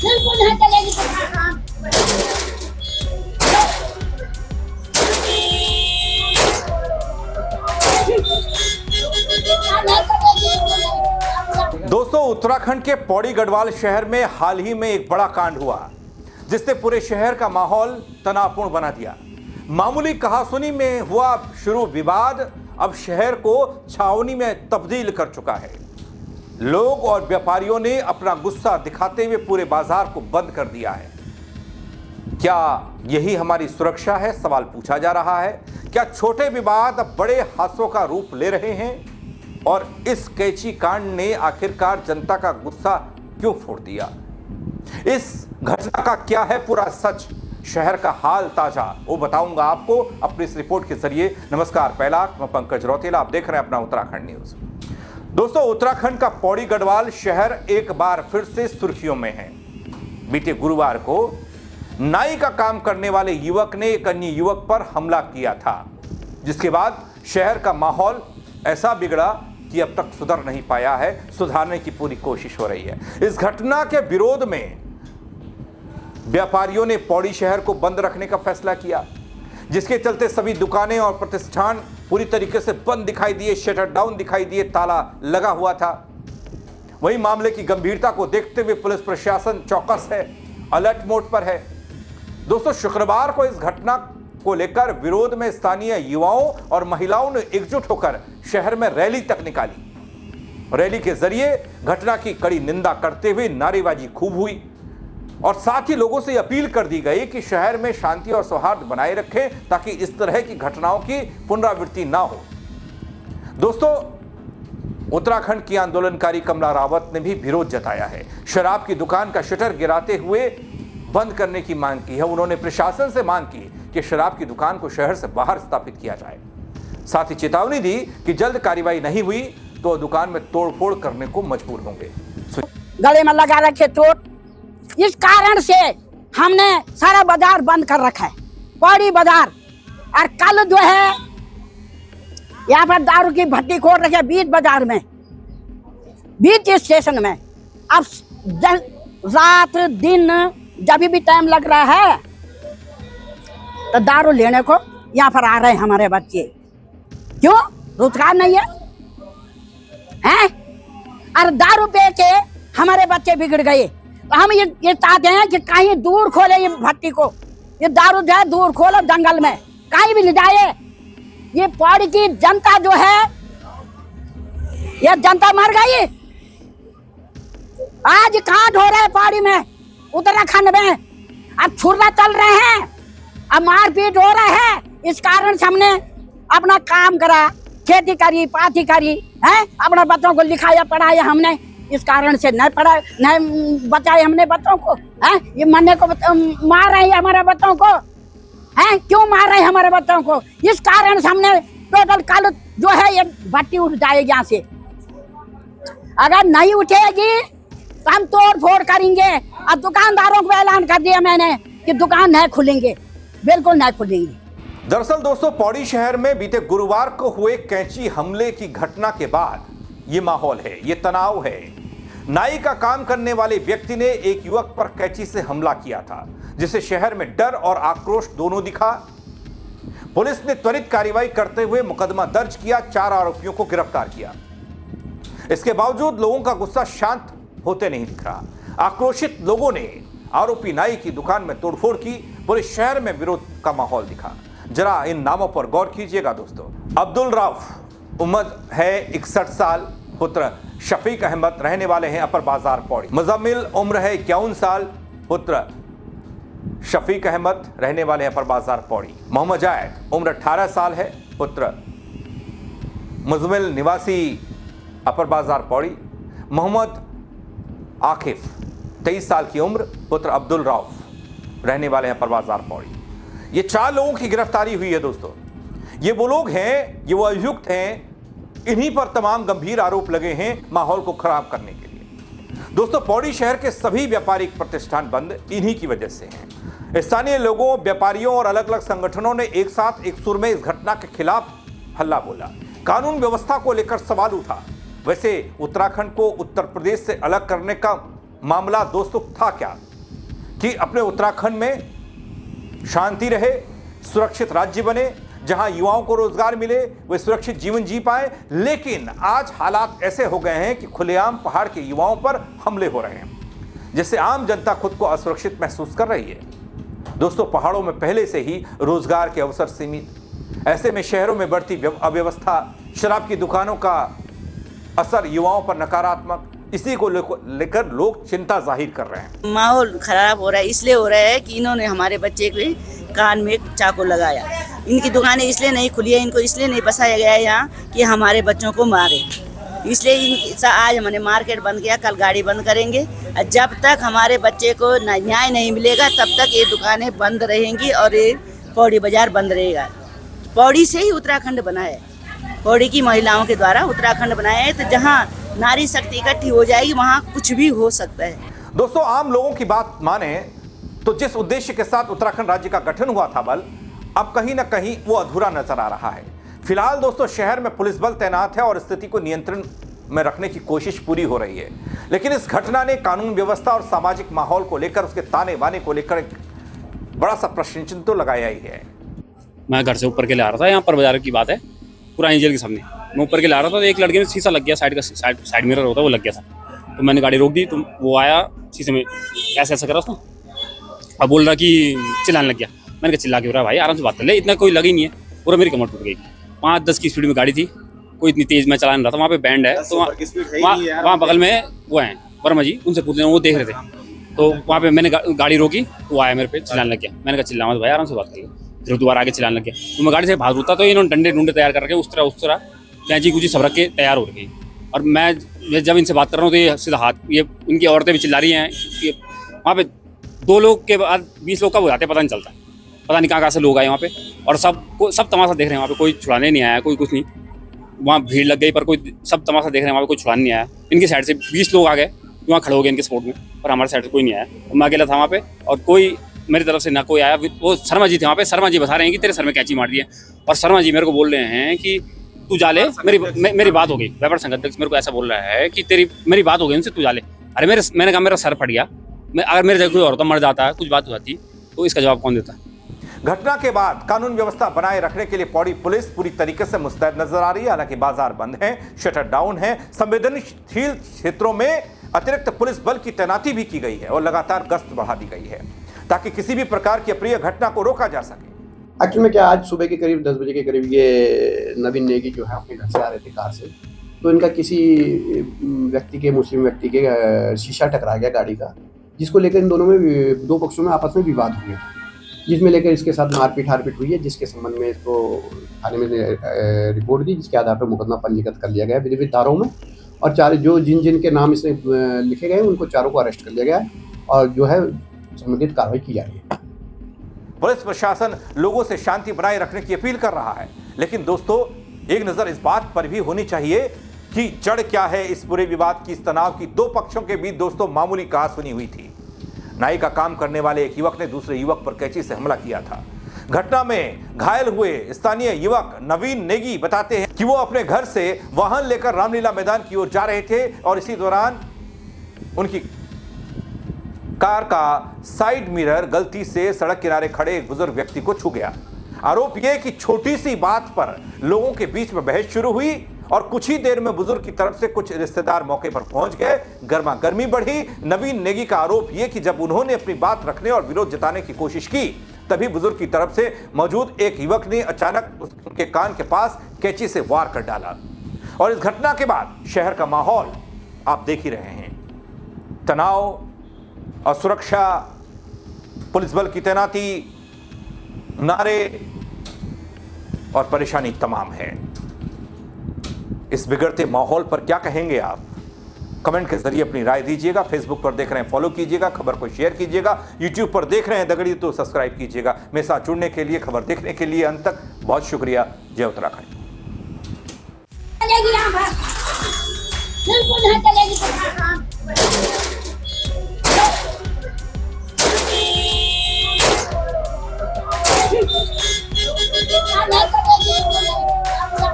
बिल्कुल नहीं चलेगी तुम्हारा काम। दोस्तों, उत्तराखंड के पौड़ी गढ़वाल शहर में हाल ही में एक बड़ा कांड हुआ जिसने पूरे शहर का माहौल तनावपूर्ण बना दिया। मामूली कहासुनी में हुआ शुरू विवाद अब शहर को छावनी में तब्दील कर चुका है। लोग और व्यापारियों ने अपना गुस्सा दिखाते हुए पूरे बाजार को बंद कर दिया है। क्या यही हमारी सुरक्षा है, सवाल पूछा जा रहा है। क्या छोटे विवाद अब बड़े हादसों का रूप ले रहे हैं? और इस कैची कांड ने आखिरकार जनता का गुस्सा क्यों फोड़ दिया? इस घटना का क्या है पूरा सच, शहर का हाल ताजा, वो बताऊंगा आपको अपनी इस रिपोर्ट के जरिए। नमस्कार, पहला मैं पंकज रौतेला, आप देख रहे हैं अपना उत्तराखंड न्यूज। दोस्तों, उत्तराखंड का पौड़ी गढ़वाल शहर एक बार फिर से सुर्खियों में है। बीते गुरुवार को नाई का काम करने वाले युवक ने एक अन्य युवक पर हमला किया था, जिसके बाद शहर का माहौल ऐसा बिगड़ा कि अब तक सुधर नहीं पाया है। सुधारने की पूरी कोशिश हो रही है। इस घटना के विरोध में व्यापारियों ने पौड़ी शहर को बंद रखने का फैसला किया, जिसके चलते सभी दुकानें और प्रतिष्ठान पूरी तरीके से बंद दिखाई दिए, शटर डाउन दिखाई दिए, ताला लगा हुआ था। वहीं मामले की गंभीरता को देखते हुए पुलिस प्रशासन चौकस है, अलर्ट मोड पर है। दोस्तों, शुक्रवार को इस घटना को लेकर विरोध में स्थानीय युवाओं और महिलाओं ने एकजुट होकर शहर में रैली तक निकाली। रैली के जरिए घटना की कड़ी निंदा करते हुए नारेबाजी खूब हुई और साथ ही लोगों से अपील कर दी गई कि शहर में शांति और सौहार्द बनाए रखें ताकि इस तरह की घटनाओं की पुनरावृत्ति ना हो। दोस्तों, उत्तराखंड की आंदोलनकारी कमला रावत ने भी विरोध जताया है। शराब की दुकान का शटर गिराते हुए बंद करने की मांग की है। उन्होंने प्रशासन से मांग की कि शराब की दुकान को शहर से बाहर स्थापित किया जाए। साथ ही चेतावनी दी कि जल्द कार्रवाई नहीं हुई तो दुकान में तोड़फोड़ करने को मजबूर होंगे। गले में लगा रखे चोट, इस कारण से हमने सारा बाजार बंद कर रखा है, पौड़ी बाजार। और कल जो है यहाँ पर दारू की भट्टी खोल रखे है बीच बाजार में, बीच स्टेशन में। अब रात दिन जब भी टाइम लग रहा है तो दारू लेने को यहाँ पर आ रहे हैं हमारे बच्चे। क्यों? रोजगार नहीं है, हैं? और दारू पे के हमारे बच्चे बिगड़ गए। तो हम ये चाहते हैं कि कहीं दूर खोले ये भट्टी को, ये दारू जो है दूर खोलो, जंगल में कहीं भी ले जाए। ये पौड़ी की जनता जो है, ये जनता मर गई। आज कांड हो रहा है पौड़ी में, उत्तराखंड में। अब छुरा चल रहे हैं, अब मारपीट हो रहा है। इस कारण से हमने अपना काम करा, खेती करी, पाती करी, है अपने बच्चों को लिखाया पढ़ाया हमने। इस कारण से नहीं पढ़ा, नहीं बचाए हमने बच्चों को, है ये मरने को मार रहे हैं हमारे बच्चों को, है क्यों मार रहे हैं हमारे बच्चों को? इस कारण से हमने टोटल कल जो है ये भट्टी उठ जाएगी यहाँ से। अगर नहीं उठेगी तो हम तोड़ फोड़ करेंगे। अब दुकानदारों को ऐलान कर दिया मैंने कि दुकान नहीं खुलेंगे, बिल्कुल नहीं खुलेंगे। दरअसल दोस्तों, पौड़ी शहर में बीते गुरुवार को हुए कैंची हमले की घटना के बाद ये माहौल है, ये तनाव है। नाई का काम करने वाले व्यक्ति ने एक युवक पर कैंची से हमला किया था, जिससे शहर में डर और आक्रोश दोनों दिखा। पुलिस ने त्वरित कार्रवाई करते हुए मुकदमा दर्ज किया, 4 आरोपियों को गिरफ्तार किया। इसके बावजूद लोगों का गुस्सा शांत होते नहीं दिख रहा। आक्रोशित लोगों ने आरोपी नाई की दुकान में तोड़फोड़ की। पूरे शहर में विरोध का माहौल दिखा। जरा इन नामों पर गौर कीजिएगा दोस्तों। अब्दुल रऊफ, उम्र है 61 साल, पुत्र शफीक अहमद, रहने वाले हैं अपर बाजार पौड़ी। मुजम्मिल, उम्र है 51 साल, पुत्र शफीक अहमद, रहने वाले हैं अपर बाजार पौड़ी। मोहम्मद जायद, उम्र 18 साल है, पुत्र मुजम्मिल, निवासी अपर बाजार पौड़ी। मोहम्मद आकिफ, 23 साल की उम्र, पुत्र अब्दुल रऊफ, रहने वाले हैं अपर बाजार पौड़ी। ये 4 लोगों की गिरफ्तारी हुई है दोस्तों। ये वो लोग हैं, ये वो अभियुक्त हैं, इन्हीं पर तमाम गंभीर आरोप लगे हैं माहौल को खराब करने के लिए। दोस्तों, पौड़ी शहर के सभी व्यापारिक प्रतिष्ठान बंद इन्हीं की वजह से हैं। स्थानीय लोगों, व्यापारियों और अलग अलग संगठनों ने एक साथ एक सुर में इस घटना के खिलाफ हल्ला बोला। कानून व्यवस्था को लेकर सवाल उठा। वैसे उत्तराखंड को उत्तर प्रदेश से अलग करने का मामला दोस्तों था क्या? कि अपने उत्तराखंड में शांति रहे, सुरक्षित राज्य बने, जहां युवाओं को रोजगार मिले, वे सुरक्षित जीवन जी पाए। लेकिन आज हालात ऐसे हो गए हैं कि खुलेआम पहाड़ के युवाओं पर हमले हो रहे हैं, जिससे आम जनता खुद को असुरक्षित महसूस कर रही है। दोस्तों, पहाड़ों में पहले से ही रोजगार के अवसर सीमित, ऐसे में शहरों में बढ़ती अव्यवस्था, शराब की दुकानों का असर युवाओं पर नकारात्मक, इसी को लेकर लोग चिंता जाहिर कर रहे हैं। माहौल खराब हो रहा है, इसलिए हो रहा है कि इन्होंने हमारे बच्चे के कान में चाकू लगाया। इनकी दुकानें इसलिए नहीं खुली है, इनको इसलिए नहीं बसाया गया है यहाँ कि हमारे बच्चों को मारे। इसलिए आज हमने मार्केट बंद किया, कल गाड़ी बंद करेंगे। जब तक हमारे बच्चे को न्याय नहीं मिलेगा तब तक ये दुकानें बंद रहेंगी और ये पौड़ी बाजार बंद रहेगा। पौड़ी से ही उत्तराखंड बना है, पौड़ी की महिलाओं के द्वारा उत्तराखंड बनाया है। तो जहाँ नारी शक्ति इकट्ठी हो जाएगी वहाँ कुछ भी हो सकता है। दोस्तों, आम लोगों की बात माने तो जिस उद्देश्य के साथ उत्तराखंड राज्य का गठन हुआ था बल, अब कहीं ना कहीं वो अधूरा नजर आ रहा है। फिलहाल दोस्तों, शहर में पुलिस बल तैनात है और स्थिति को नियंत्रण में रखने की कोशिश पूरी हो रही है। लेकिन इस घटना ने कानून व्यवस्था और सामाजिक माहौल को लेकर, उसके ताने बाने को लेकर एक बड़ा सा प्रश्न चिन्ह तो लगाया ही है। मैं घर से ऊपर के लिए आ रहा था, यहाँ पर बाजार की बात है, पुरानी जेल के सामने मैं ऊपर के ला रहा था तो एक लड़के में शीशा लग गया, साइड मिरर होता है वो लग गया था। तो मैंने गाड़ी रोक दी, तो वो आया शीशे में ऐसा ऐसा करा उसने, अब बोल रहा कि चिल्लाने लग गया। मैंने कहा चिल्ला क्यों रहा भाई, आराम से बात कर ले, इतना कोई लगी नहीं है। पूरा मेरी कमर टूट गई। 5-10 की स्पीड में गाड़ी थी, कोई इतनी तेज मैं चला नहीं रहा था। वहाँ पे बैंड है, तो वहाँ बगल में वो हैं वर्मा जी, उनसे पूछ लेना, वो देख रहे थे। तो वहाँ पे मैंने गाड़ी रोकी, वो आया मेरे पे चिल्लाने लग गया। मैंने कहा चिल्ला मत भाई, आराम से बात कर ले। फिर दोबारा आगे चिल्लाने लग गया। तो मैं गाड़ी से भाग उठा, तो इन्होंने डंडे ढूंढे तैयार करके उस तरह कैंची कुची सब रख के तैयार हो गई। और मैं जब इनसे बात कर रहा हूँ तो ये सीधा हाथ, ये इनकी औरतें भी चिल्ला रही हैं कि वहाँ पे 2 लोग के बाद 20 लोग कब हो जाते हैं पता नहीं चलता, पता नहीं कहाँ से लोग आए वहाँ पे। और सब तमाशा देख रहे हैं वहाँ पे, कोई छुड़ाने नहीं आया, कोई कुछ नहीं। वहाँ भीड़ लग गई पर कोई, सब तमाशा देख रहे हैं वहाँ पे, कोई छुड़ाने नहीं आया। इनकी साइड से 20 लोग आ गए, वहाँ खड़े हो गए इनके सपोर्ट में, और हमारे साइड से कोई नहीं आया। मैं अकेला था वहाँ पे और कोई मेरी तरफ से ना कोई आया। वो शर्मा जी थे वहाँ पे, शर्मा जी बता रहे हैं कि तेरे सर में कैंची मार दी है। और शर्मा जी मेरे को बोल रहे हैं कि तू जा ले, मेरी बात हो गई। व्यापार संघ अध्यक्ष मेरे को ऐसा बोल रहा है कि मेरी बात हो गई उनसे, तू जा ले। अरे मैंने कहा मेरा सर फट गया, अगर मेरे जगह कोई और मर जाता, कुछ बात हो जाती, तो इसका जवाब कौन देता। घटना के बाद कानून व्यवस्था बनाए रखने के लिए पौड़ी पुलिस पूरी तरीके से मुस्तैद नजर आ रही है। हालांकि बाजार बंद है, शटर डाउन है, संवेदनशील क्षेत्रों में अतिरिक्त पुलिस बल की तैनाती भी की गई है और लगातार गश्त बढ़ा दी गई है ताकि किसी भी प्रकार की अप्रिय घटना को रोका जा सके। एक्चुअली में क्या, आज सुबह के करीब 10 बजे के करीब ये नवीन नेगी जो है अपने घर से आ रहे थे कार से, तो इनका किसी मुस्लिम व्यक्ति के शीशा टकरा गया गाड़ी का, जिसको लेकर इन दोनों में 2 पक्षों में आपस में विवाद हुए, जिसमें लेकर इसके साथ मारपीट हुई है, जिसके संबंध में इसको थाने में रिपोर्ट दी, जिसके आधार पर मुकदमा पंजीकृत कर लिया गया विधिविध धाराओं में। और 4 जिन के नाम इसमें लिखे गए उनको 4 को अरेस्ट कर लिया गया और जो है संबंधित कार्रवाई की जा रही है। पुलिस प्रशासन लोगों से शांति बनाए रखने की अपील कर रहा है, लेकिन दोस्तों एक नजर इस बात पर भी होनी चाहिए कि जड़ क्या है इस पूरे विवाद की, इस तनाव की। 2 पक्षों के बीच दोस्तों मामूली कहासुनी हुई थी। नाई का काम करने वाले एक युवक ने दूसरे युवक पर कैंची से हमला किया था। घटना में घायल हुए स्थानीय युवक नवीन नेगी बताते हैं कि वो अपने घर से वाहन लेकर रामलीला मैदान की ओर जा रहे थे और इसी दौरान उनकी कार का साइड मिरर गलती से सड़क किनारे खड़े एक बुजुर्ग व्यक्ति को छू गया। आरोप यह कि छोटी सी बात पर लोगों के बीच में बहस शुरू हुई और कुछ ही देर में बुजुर्ग की तरफ से कुछ रिश्तेदार मौके पर पहुंच गए। गर्मा गर्मी बढ़ी। नवीन नेगी का आरोप यह कि जब उन्होंने अपनी बात रखने और विरोध जताने की कोशिश की, तभी बुजुर्ग की तरफ से मौजूद एक युवक ने अचानक उनके कान के पास कैंची से वार कर डाला। और इस घटना के बाद शहर का माहौल आप देख ही रहे हैं। तनाव, असुरक्षा, पुलिस बल की तैनाती, नारे और परेशानी तमाम है। इस बिगड़ते माहौल पर क्या कहेंगे आप? कमेंट के जरिए अपनी राय दीजिएगा। फेसबुक पर देख रहे हैं फॉलो कीजिएगा, खबर को शेयर कीजिएगा। यूट्यूब पर देख रहे हैं दगड़ी तो सब्सक्राइब कीजिएगा। मेरे साथ जुड़ने के लिए, खबर देखने के लिए अंत तक बहुत शुक्रिया। जय उत्तराखंड। नहीं